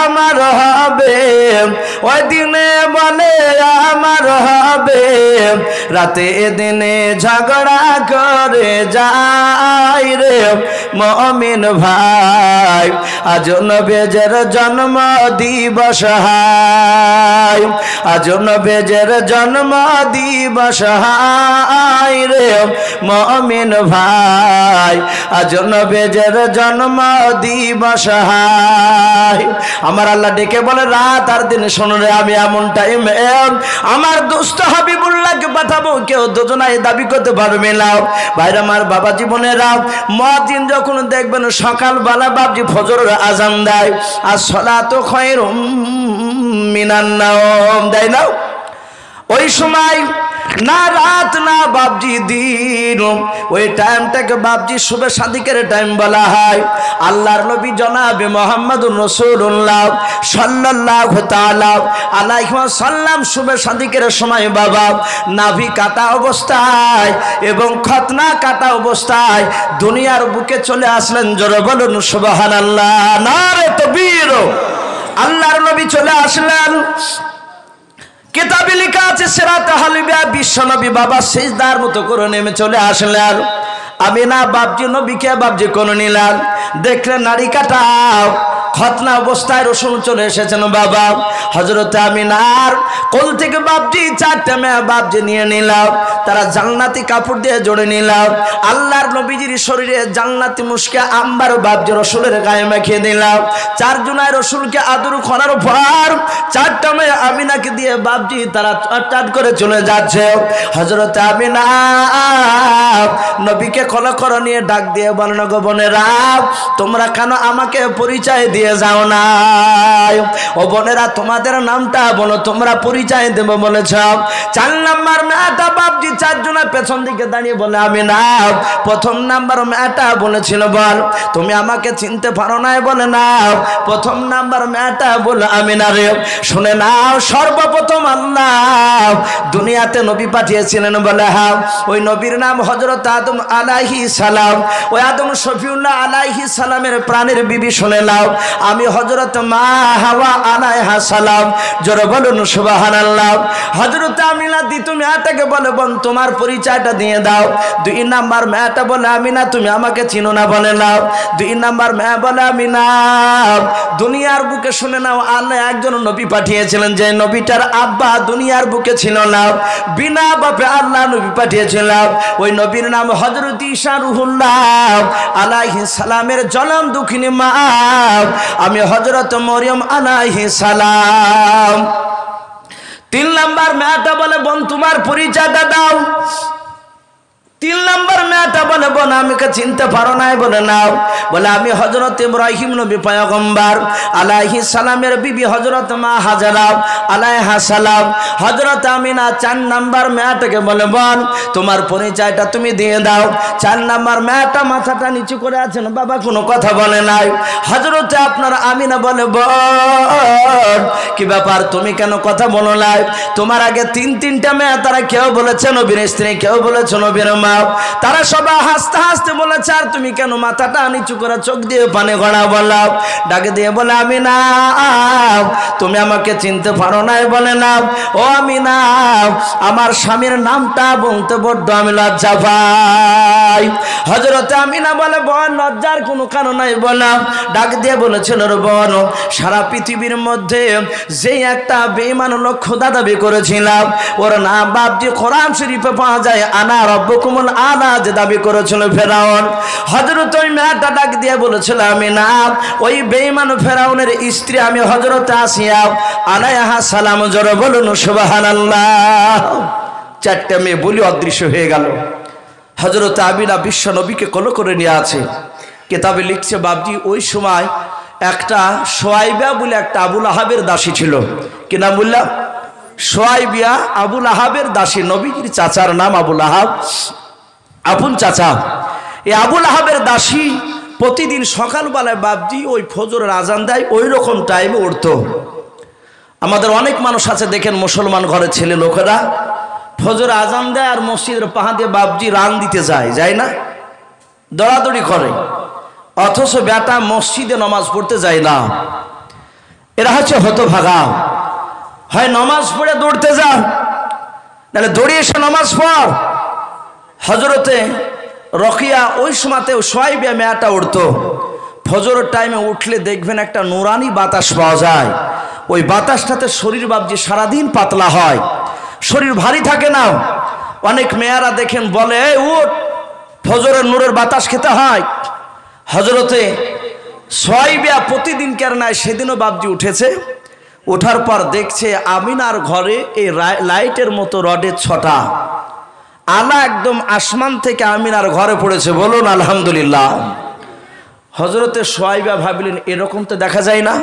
আমার হবে, ওই দিনে বলে আমার হবে, রাতে দিনে ঝগড়া করে যাই রে মুমিন ভাই, আজ নবেজের জন্ম দিবস হাই, আজ নবেজের জন্ম দিবস হাই রে মুমিন ভাই, আজ নবেজের জন্ম দিবস হাই। আমার আল্লাহ ডেকে বলে, রাত আর দিন শোনো রে, আমি এমন টাইমে আমার দোস্ত হাবিবুল্লাহকে পাঠাবো, কেউ দুজনায় দাবি করতে পারবে না। ভাইরা আমার, বাবা জীবনেরা, মুয়াজ্জিন যখন দেখবেন সকালবেলা বাপজি ফজরের আজান দেয়, আর সালাতু খায়রুম মিনান নাওম দেয় না, ওই সময় না রাত না বাপজি দিন, ওই টাইমটাকে বাপজি শুভে সাদিকের টাইম বলা হয়। আল্লাহর নবী জনাবে মুহাম্মদুর রাসূলুল্লাহ সাল্লাল্লাহু তাআলা আলাইহি ওয়াসাল্লাম শুভে সাদিকের সময় বাবা নাভি কাটা অবস্থায় এবং খতনা কাটা অবস্থায় দুনিয়ার বুকে চলে আসলেন। জোরে বলুন সুবহানাল্লাহ, নারে তাকবীর। আল্লাহর নবী চলে আসলেন। কিতাবে লেখা আছে সিরাতে হালিবিয়া বিশ্বনবী বাবা সিজদার মতো করে নেমে চলে আসলেন। আমিনা বাপজি নবীকে বাপজি কোন নিলেন, দেখলেন নারী কাটা খতনা অবস্থায় রসুল চলে এসেছেন বাবা। হযরত আমিনার কোল থেকে বাপজি 4টা মেয়ে বাপজি নিয়ে নিলাম, তারা জান্নাতি কাপড় দিয়ে জড়ে নিলাম। আল্লাহর নবীজির শরীরে জান্নাতি মুশকে আম্বার বাপজি রসুলের গায়ে মেখে দিলাম। 4 জনায় রসুলকে আদর করার পর 4টা মেয়ে আমিনাকে দিয়ে বাপজি তারা চট করে চলে যাচ্ছে। হযরত আমিনা নবীকে কলকর নিয়ে ডাক দিয়ে বলেন, গো বোনেরা তোমরা কেন আমাকে পরিচয় দিয়ে যাও না? ও বোনেরা তোমাদের নামটা বলো, তোমরা পরিচয় দেবো বলেছ। 4 নাম্বার মেয়েটা বাপজি 4 জনের পেছন দিকে দাঁড়িয়ে বলে, আমিনা। প্রথম নাম্বার মেয়েটা বলেছিল, বল তুমি আমাকে চিনতে পারো না? বলে না। প্রথম নাম্বার মেয়েটা বলে, আমিনা রে শুনে নাও, সর্বপ্রথম আল্লাহ দুনিয়াতে নবী পাঠিয়েছিলেন বলে হ্যাঁ, ওই নবীর নাম হযরত আদম আলাইহিস সালাম। ওই আদম শফিউল্লাহ আলাইহিস সালামের প্রাণের বিবি শুনে নাও, আমি হযরত মা হাওয়া আলাইহা সালাম। জোরে বলুন সুবহানাল্লাহ। হযরত আমিনা দ্বিতীয় মেয়েটাকে বলে, বোন তোমার পরিচয়টা দিয়ে দাও। 2 নাম্বার মেয়েটা বলে, আমিনা তুমি আমাকে চিনো না? বলে না। 2 নাম্বার মেয়ে বলে, আমিনা দুনিয়ার বুকে শুনে নাও, আল্লাহ একজন নবী পাঠিয়েছিলেন, যে নবীটার আব্বা দুনিয়ার বুকে ছিল না, বিনা বাপে আল্লাহ নবী পাঠিয়েছিলেন। ওই নবীর নাম হযরত ঈসা রুহুল্লাহ আলাইহিস সালামের জনম দুঃখিনী মা আমি হযরত মরিয়ম আলাইহিস সালাম। 3 নাম্বার মেয়েটা বলে, বোন তোমার পরিচয়টা দাও। 3 নাম্বার মেয়েটা বলে, বোন আমাকে চিনতে পারো না? বলে নাও। বলে আমি হযরত ইব্রাহিম নবী পয়গম্বর আলাইহিস সালামের বিবি হযরত মা হাজরা আলাইহা সালাম। হযরত আমিনা 4 নাম্বার মেয়েটাকে বলে, বোন তোমার পরিচয়টা তুমি দিয়ে দাও। 4 নাম্বার মেয়েটা মাথাটা নিচু করে আছেন বাবা, কোনো কথা বলে নাই। হযরত আপনার আমিনা বলে, বোন কি ব্যাপার তুমি কেন কথা বলো নাই? তোমার আগে 3টা মেয়ে, তারা কেউ বলেছে নবীর স্ত্রী, কেউ বলেছে নবীর মা, তারা সবাই হাসতে হাসতে বলেছে, আর তুমি কেন মাথাটা নিচু করে চোখ দিয়ে পানি গড়া বলো? ডাকে দিয়ে বলে, আমিনা তুমি আমাকে চিনতে পারো না? বলে না। ও আমিনা আমার স্বামীর নামটা বলতে বড্ড আমি লজ্জা পাই। হযরত আমিনা বলে, বোন লজ্জার কোনো কারণ নাই। বলা ডাক দিয়ে বলেছিল, বোন সারা পৃথিবীর মধ্যে যে একটা বেঈমান লোক খোদা দাবি করেছিলাম, ওর নাম বাপজি কোরআন শরীফে পাওয়া যায়, আনা রব্বুকুমুল আলা, যে দাবি করেছিল ফেরাউন। হযরত ওই মেয়েটা ডাক দিয়ে বলেছিল, আমিনা ওই বেঈমান ফেরাউনের স্ত্রী আমি হযরত আসিয়া আলাইহা সালাম। জোরে বলুন সুবহানাল্লাহ। 4টা মেয়ে বলি অদৃশ্য হয়ে গেল। হযরত আমিনা বিশ্ব নবীকে কোলে করে নিয়ে আছে। কিতাবে লিখছে বাপজি ওই সময় একটা সোয়াইবা বলে একটা আবুল আহাবের দাসী ছিল। কি নাম বললাম? সোয়াইবিয়া আবুল আহাবের দাসী। নবীজির চাচার নাম আবুল আহাব, আপন চাচা। এই আবুল আহাবের দাসী প্রতিদিন সকালবেলায় বাপজি ওই ফজরের আজান দেয়, ওই রকম টাইমে উঠতো। আমাদের অনেক মানুষ আছে দেখেন, মুসলমান ঘরের ছেলে লোকেরা ফজর আজান দেয় আর মসজিদের পাহা দিয়ে বাপজি রান দিতে যায় না, দৌড়াদৌড়ি করে, অথচ বেটা মসজিদে নামাজ পড়তে যায় না। এরা হচ্ছে হতভাগা। হয় নামাজ পড়ে দৌড়তে যা, নাহলে দৌড়ে এসে নামাজ পড়। হযরতে রকিয়া ওই সময়তে সোয়াইবিয়া মেয়াটা উঠতো। ফজরের টাইমে উঠলে দেখবেন একটা নুরানি বাতাস পাওয়া যায়। ওই বাতাসটাতে শরীর বাপজি সারাদিন পাতলা হয়, শরীর ভারী থাকে না। অনেক মেয়েরা দেখেন বলে, উঠ ফজরের নূরের বাতাস খেতে হয়। হযরতে সোয়াইবিয়া প্রতিদিন কেন নাই, সেদিনও বাপজি উঠেছে। ওঠার পর দেখছে আমিনার ঘরে এই লাইটের মতো রডের 6টা আলা একদম আসমান থেকে আমিনার ঘরে পড়েছে। বলুন আলহামদুলিল্লাহ। হযরতে সোয়াইবা ভাবলেন এরকম তো দেখা যায় না,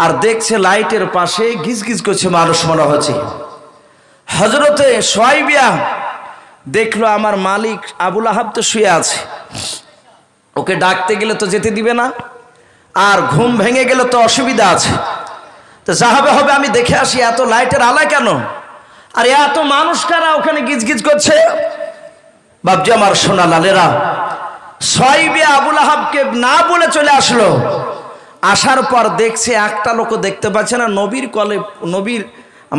আর দেখছে লাইটের পাশে গিজ গিজ করছে মানুষ মনে হচ্ছে। হযরতে সোয়াইবিয়া দেখলো আমার মালিক আবুল আহাব তো শুয়ে আছে, ওকে ডাকতে গেলে তো যেতে দিবে না, আর ঘুম ভেঙে গেলে তো অসুবিধা আছে। তো যা হবে আমি দেখে আসি এত লাইটের আলা কেন, আর এত মানুষ কারা ওখানে গিজগিজ করছে। বাপজি আমার সোনা লালেরা, সোয়াইবিয়া আবুল আহাবকে না বলে চলে আসলো। আসার পর দেখছে একটা লোকও দেখতে পাচ্ছে না। নবীর কোলে, নবীর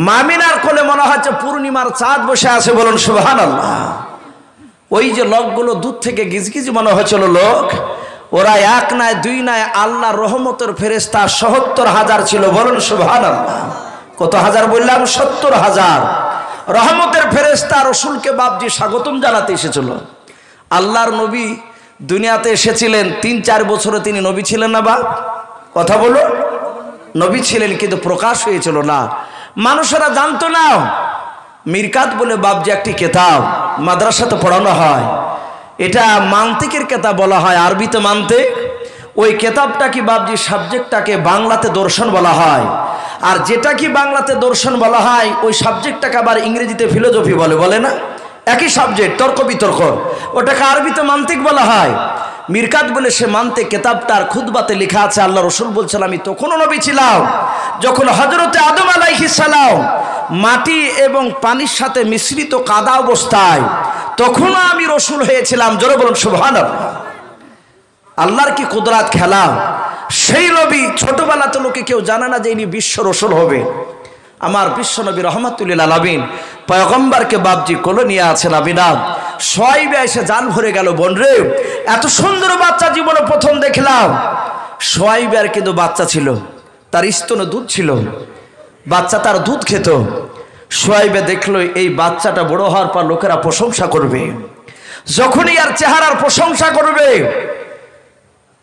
মামিনার কোলে মনে হচ্ছে পূর্ণিমার চাঁদ বসে আছে। বলুন সুবহানাল্লাহ। ওই যে লোকগুলো দূর থেকে গিজগিজ মনে হচ্ছিল লোক, ওরা এক নয় দুই নয়, আল্লাহর রহমতের ফেরেশতা ৭০,০০০ ছিল। বলুন সুবহানাল্লাহ। কত হাজার বললাম? ৭০,০০০ রহমতের ফেরেশতা রসুলকে বাপজি স্বাগতম জানাতে এসেছিল। আল্লাহর নবী দুনিয়াতে এসেছিলেন ৩-৪ বছরে, তিনি নবী ছিলেন না? বা কথা বলো, নবী ছিলেন, কিন্তু প্রকাশ হয়েছিল না, মানুষেরা জানতো না। মিরকাত বলে বাপজি একটি কেতাব মাদ্রাসাতে পড়ানো হয়, এটা মান্তিকের কেতাব বলা হয়, আরবিতে মান্তিক। ওই কেতাবটা কি বাপজি সাবজেক্টটাকে বাংলাতে দর্শন বলা হয়, আর যেটা কি বাংলাতে দর্শন বলা হয় ওই সাবজেক্টটাকে আবার ইংরেজিতে ফিলোসফি বলে না? একই সাবজেক্ট, তর্ক বিতর্ক, ওটাকে আরবিতে মান্তিক বলা হয়। মিরকাত বলে সে মান্তিক কেতাবটার খুতবাতে লেখা আছে, আল্লাহ রসুল বলছেন আমি তখনও নবী ছিলাম যখন হযরতে আদম আলাইহিস সালাম মাটি এবং পানির সাথে মিশ্রিত কাদা অবস্থায়, তখনও আমি রসুল হয়েছিলাম। জোরে বলুন সুবহানাল্লাহ। আল্লাহর কি কুদরত খেলা! সেই নবী ছোটবেলাতে লোকে কেউ জানে না যে ইনি বিশ্ব রসুল হবে। আমার বিশ্ব নবী রহমাতুল লিল আলামিন পয়গম্বরকে বাপজি কোলে নিয়ে আছেন আমিনাত। সোয়াইবে এসে জান ভরে গেল, বোন রে এত সুন্দর বাচ্চা জীবনে প্রথম দেখলাম। সোয়াইবের কিন্তু বাচ্চা ছিল, তার স্তনে দুধ ছিল, বাচ্চা তার দুধ খেত। সোয়াইবে দেখলো এই বাচ্চাটা বড় হওয়ার পর লোকেরা প্রশংসা করবে, যখনই আর চেহারার প্রশংসা করবে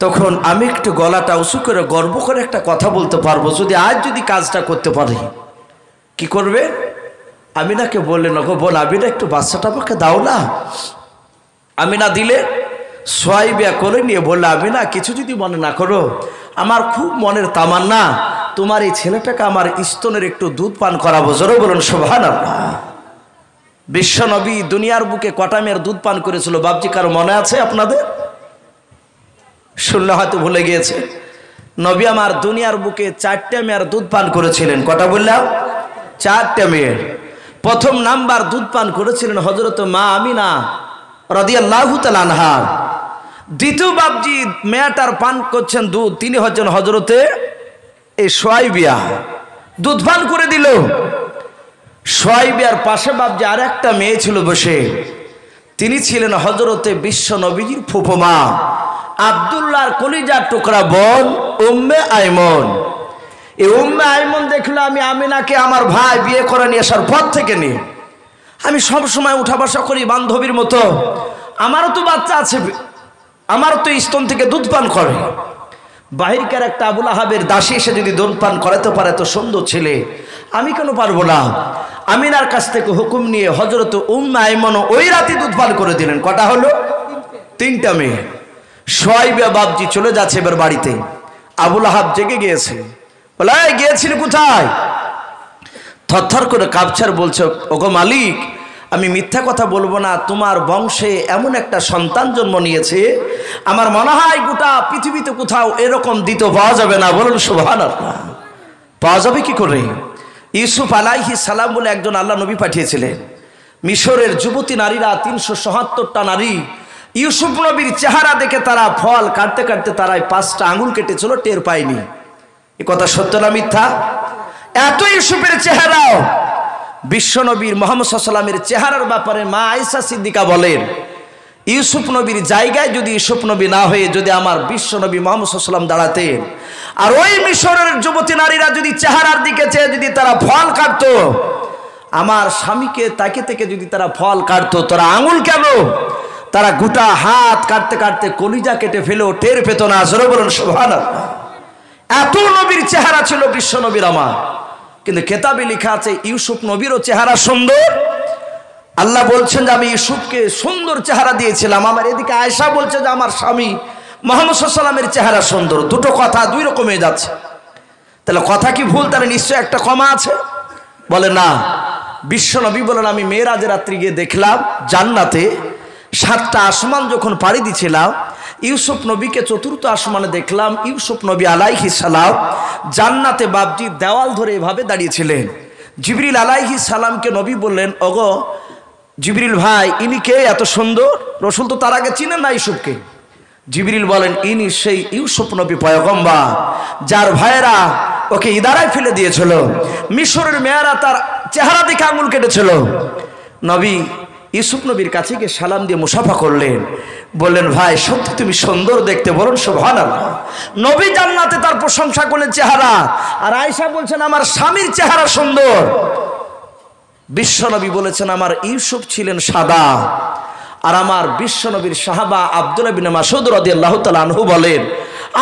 তখন আমি একটু গলাটা উঁচু করে গর্ব করে একটা কথা বলতে পারবো, যদি আজ যদি কাজটা করতে পারি। কি করবে? আমিনাকে বললেন, ওগো বোন আমিনা একটু বাচ্চাটা আমাকে দাও না। আমিনা দিলে সোয়াইবে করে নিয়ে বললে, আমিনা কিছু যদি মনে না করো, আমার খুব মনের তামান্না তোমার এই ছেলেটাকে আমার স্তনের একটু দুধ পান করাবো। জোরে বলুন সুবহানাল্লাহ। বিশ্ব নবী দুনিয়ার বুকে কটা মেয়ের দুধ পান করেছিল বাপজি, কারো মনে আছে আপনাদের? শুনলে হয়তো ভুলে গিয়েছে। নবী আমার দুনিয়ার বুকে 4টে মেয়ের দুধ পান করেছিলেন। কটা বললাম? 4টে মেয়ের। প্রথম নাম্বার দুধ পান করেছিলেন হযরত মা আমিনা রাদিয়াল্লাহু তাআলা আনহা। দ্বিতীয় বাপজি মেয়েটার পান করছেন দুধ, তিনি হচ্ছেন হযরতে এই সোয়াইবিয়া, দুধ পান করে দিল। সোয়াইবিয়ার পাশে বাপজি আর একটা মেয়ে ছিল বসে, তিনি ছিলেন হযরতে বিশ্ব নবীজির ফুফু মা আব্দুল্লাহর কলিজার টুকরা বোন উম্মে আইমন। এই উম্মে আইমন দেখলো আমি আমিনাকে আমার ভাই বিয়ে করে নিয়ে আসার পর থেকে নিয়ে আমি সবসময় উঠা বসা করি বান্ধবীর মতো, আমারও তো বাচ্চা আছে, আমারও তো স্তন থেকে দুধ পান করে। বাহিরকার একটা আবুল আহাবের দাসী এসে যদি দুধ পান করাতে পারে তো সুন্দর ছেলে, আমি কেন পারবো না? আমিনার কাছ থেকে হুকুম নিয়ে হযরত উম্মে আইমন ওই রাতে দুধ পান করে দিলেন। কটা হলো? 3টা মেয়ে। সোয়াইবা বাপজি চলে যাচ্ছে এবার বাড়িতে। আবুল আহাব জেগে গিয়েছে, বলে গিয়েছিল কোথায়? থরথর করে কাঁপছার বলছে, ওগো মালিক আমি মিথ্যা কথা বলবো না, তোমার বংশে এমন একটা সন্তান জন্ম নিয়েছে আমার মনে হয় গোটা পৃথিবীতে কোথাও এরকম দ্বিতীয় পাওয়া যাবে না। বলুন সুবহানাল্লাহ। পাওয়া যাবে কি করে? ইউসুফ আলাইহিস সালাম বলে একজন আল্লাহ নবী পাঠিয়েছিলেন। মিশরের যুবতী নারীরা 377টা নারী ইউসুফ নবীর চেহারা দেখে তারা ফল কাটতে কাটতে তারা 5টা আঙুল কেটেছিল, টের পায়নি। এ কথা সত্য না মিথ্যা? এত ইউসুফের চেহারাও বিশ্ব নবীর মুহাম্মদ সাল্লাল্লাহু আলাইহি ওয়াসাল্লামের চেহারার ব্যাপারে মা আয়েশা সিদ্দিকা বলেন, ইউসুফ নবীর জায়গায় যদি ইউসুফ নবী না হয়ে যদি আমার বিশ্ব নবী মুহাম্মদ সাল্লাল্লাহু আলাইহি ওয়াসাল্লাম দাঁড়াতেন, আর ওই মিশরের যুবতী নারীরা যদি চেহারার দিকে চেয়ে যদি তারা ফল কাটতো, আমার স্বামীকে তাকে থেকে যদি তারা ফল কাটতো, তারা আঙুল কেন, তারা গোটা হাত কাটতে কাটতে কলিজা কেটে ফেলেও টের পেত না। জোরে বলুন সুবহানাল্লাহ। এত নবীর চেহারা ছিল বিশ্ব নবীর আমার। কিন্তু কেতাবে লেখা আছে ইউসুফ নবীরও চেহারা সুন্দর। আল্লাহ বলছেন যে আমি ইউসুফকে সুন্দর চেহারা দিয়েছিলাম। আমার এদিকে আয়েশা বলছে যে আমার স্বামী মুহাম্মদ সাল্লাল্লাহু আলাইহি ওয়াসাল্লামের চেহারা সুন্দর। দুটো কথা দুই রকমে যাচ্ছে। তাহলে কথা কি ভুল? তাহলে নিশ্চয় একটা কমা আছে। বলে না, বিশ্ব নবী বলেন আমি মেরাজের রাত্রি গিয়ে দেখলাম জান্নাতে 7টা আসমান যখন পাড়ি দিছিলাম, ইউসুফ নবীকে 4র্থ আসমানে দেখলাম। ইউসুফ নবী আলাইহিস সালাম জান্নাতে বাপজি দেওয়াল ধরে এভাবে দাঁড়িয়েছিলেন। জিবরিল আলাইহিস সালামকে নবী বললেন, ওগো জিবরিল ভাই ইনি কে এত সুন্দর? রসুল তো তার আগে চিনেন না ইউসুফকে। জিবরিল বলেন ইনি সেই ইউসুফ নবী পয়গম্বর যার ভাইয়েরা ওকে ইদারায় ফেলে দিয়েছিল, মিশরের মেয়েরা তার চেহারা দেখে আঙুল কেটেছিল। নবী ইউসুফ নবীর কাছে গিয়ে সালাম দিয়ে মুসাফা করলেন। বললেন ভাই সত্যি তুমি সুন্দর দেখতে, বলুন সুবহানাল্লাহ। নবী জান্নাতে তার প্রশংসা করলেন চেহারা, আর আয়েশা বলছেন আমার স্বামীর চেহারা সুন্দর। বিশ্বনবী বলেছেন আমার ইউসুফ ছিলেন সাদা, আর আমার বিশ্বনবীর সাহাবা আব্দুল্লাহ বিন মাসউদ রাদিয়াল্লাহু তাআলা আনহু বলেন,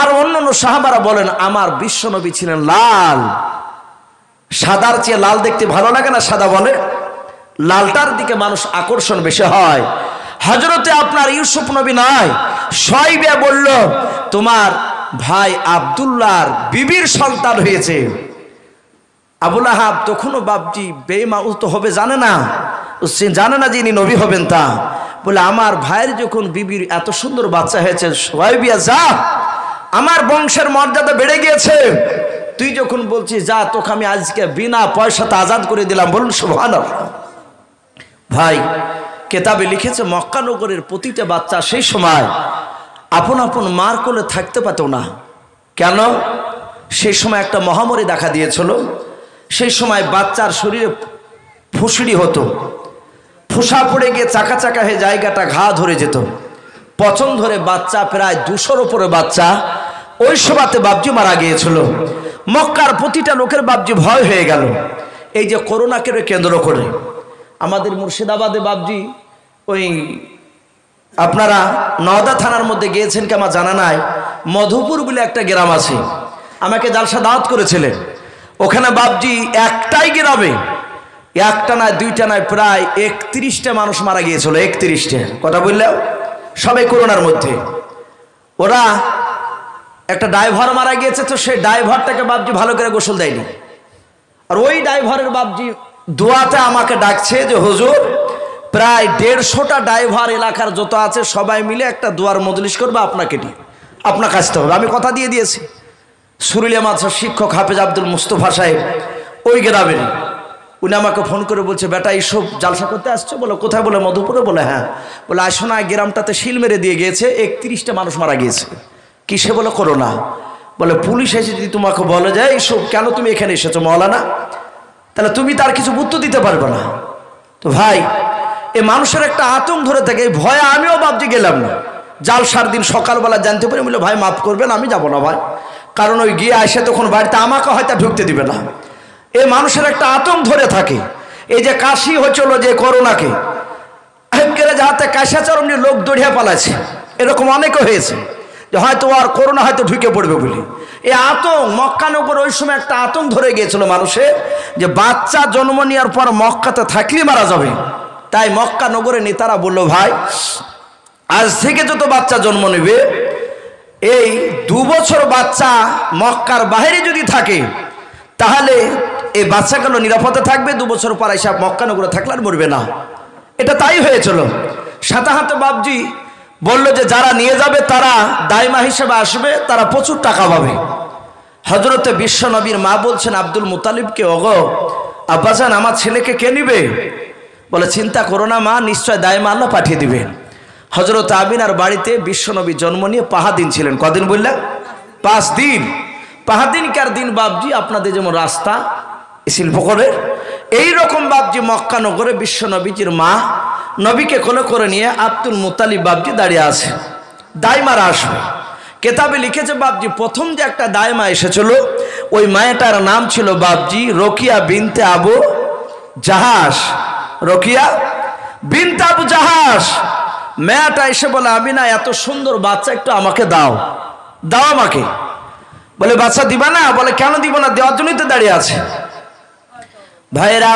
আর অন্যান্য সাহাবারা বলেন আমার বিশ্বনবী ছিলেন লাল। সাদার চেয়ে লাল দেখতে ভালো লাগে না? সাদা বলে লালটার দিকে মানুষ আকর্ষণ বেশি হয়। হযরতে আপনার ইউসুফ নবী নয়, শোয়াইবা বলল তোমার ভাই আব্দুল্লাহর বিবির সন্তান হয়েছে। আবু লাহাব তখনও বাপজি বেঈমান তো হবে, জানে না, সে জানে না যে ইনি নবী হবেন। তা বলে আমার ভাইয়ের যখন বিবির এত সুন্দর বাচ্চা হয়েছে, শোয়াইবা যা, আমার বংশের মর্যাদা বেড়ে গিয়েছে, তুই যখন বলছিস যা, তোকে আমি আজকে বিনা পয়সাতে আজাদ করে দিলাম, বলুন সুবহানাল্লাহ। ভাই কেতাবে লিখেছে মক্কা নগরের প্রতিটা বাচ্চা সেই সময় আপন আপন মার কোলে থাকতে পারত না। কেন? সেই সময় একটা মহামারী দেখা দিয়েছিল। সেই সময় বাচ্চার শরীরে ফুসড়ি হতো, ফুসা পড়ে গিয়ে চাকা চাকা হয়ে জায়গাটা ঘা ধরে যেত, পচন ধরে বাচ্চা প্রায় 200-র উপরে বাচ্চা ওই সময়তে বাপজি মারা গিয়েছিল। মক্কার প্রতিটা লোকের বাপজি ভয় হয়ে গেল। এই যে করোনাকে কেন্দ্র করে আমাদের মুর্শিদাবাদে বাপজি ওই আপনারা নওদা থানার মধ্যে গিয়েছেন কি আমার জানা নাই, মধুপুর বলে একটা গ্রাম আছে, আমাকে জালসা দাওয়াত করেছিলেন। ওখানে বাপজি একটাই গ্রামে একটা নয় দুইটা নয় প্রায় 31টা মানুষ মারা গিয়েছিল। 31টা কথা বললেও সবাই করোনার মধ্যে। ওরা একটা ড্রাইভার মারা গিয়েছে, তো সেই ড্রাইভারটাকে বাপজি ভালো করে গোসল দেয়নি। আর ওই ড্রাইভারের বাপজি দোয়াতে আমাকে ডাকছে যে হুজুর প্রায় 150টা ড্রাইভার এলাকার যত আছে সবাই মিলে একটা দোয়ার মজলিস করবে, আপনাকে নিয়ে আপনাকে আসতে হবে। আমি কথা দিয়ে দিয়েছি। সুরুলিয়া মাদ্রাসার শিক্ষক হাফেজ আব্দুল মুস্তফা সাহেব ওই গ্রামের, উনি আমাকে ফোন করে বলছে বেটা এইসব জালসা করতে আসছো? বলে কোথায়? বলে মধুপুরে। বলে হ্যাঁ। বলে আসো না, গ্রামটাতে শিল মেরে দিয়ে গিয়েছে, 31টা মানুষ মারা গিয়েছে। কিসে? বলে করোনা। বলে পুলিশ এসে যদি তোমাকে বলে যায় এইসব কেন তুমি এখানে এসেছো মওলানা, তাহলে তুমি তার কিছু উত্তর দিতে পারবে না। তো ভাই এই মানুষের একটা আতঙ্ক ধরে থাকে, এই ভয়ে আমিও বাপজি গেলাম না। জালসার দিন সকালবেলা জানতে পারি, বলে ভাই মাফ করবেন আমি যাব না ভাই, কারণ ওই গিয়ে আসে তখন বাড়িতে আমাকে হয়তো ঢুকতে দিবে না। এই মানুষের একটা আতঙ্ক ধরে থাকে। এই যে কাশি হচ্ছিল যে করোনাকে যাহাতে কাশাচরণ নিয়ে লোক দৌড়িয়ে পালাচ্ছে, এরকম অনেকে হয়েছে যে হয়তো আর করোনা হয়তো ঢুকে পড়বে বলে। এই আতঙ্ক মক্কানগর ওই সময় একটা আতঙ্ক ধরে গিয়েছিল মানুষের, যে বাচ্চা জন্ম নেওয়ার পর মক্কাতে থাকলে মারা যাবে। তাই মক্কা নগরে নেতারা বললো ভাই আজ থেকে যত বাচ্চা জন্ম নেবে, এই 2 বছর বাচ্চা মক্কার বাইরে যদি থাকে তাহলে এই বাচ্চাগুলো নিরাপদে থাকবে, 2 বছর পর এসে মক্কা নগরে থাকলে আর মরবে না। এটা তাই হয়েছিল। সাথে হাতে বাপজি বলল যে যারা নিয়ে যাবে তারা দায়মা হিসেবে আসবে, তারা প্রচুর টাকা পাবে। হযরতে বিশ্বনবীর মা বলছেন আব্দুল মুতালিবকে, ওগো আব্বাজান আমার ছেলেকে কে নিবে? বলে চিন্তা করো না মা, নিশ্চয় দায়মা আল্লাহ পাঠিয়ে দিবেন। হযরত আমিনার বাড়িতে বিশ্বনবী জন্ম নিয়ে 5 দিন ছিলেন। কদিন বললেন? 5 দিন। 5 দিনকার দিন বাপজি আপনাদের যেমন রাস্তা শিল্প করে এইরকম বাপজি মক্কা নগরে বিশ্বনবীজির মা নবীকে কোলে করে নিয়ে আব্দুল মুতালিব বাপজি দাঁড়িয়ে আছে, দাইমারা আসবে। কেতাবে লিখেছে বাপজি প্রথম যে একটা দাইমা এসেছিল ওই মায়েটার নাম ছিল বাপজি রকিয়া বিনতে আবু জাহাস। রকিয়া বিনতে আবু জাহাস মেয়েটা এসে বলে আমি না এত সুন্দর বাচ্চা একটু আমাকে দাও, দাও আমাকে। বলে বাচ্চা দিবা না? বলে কেন দিব না, দেওয়ার জন্যই তো দাঁড়িয়ে আছে। ভাইয়েরা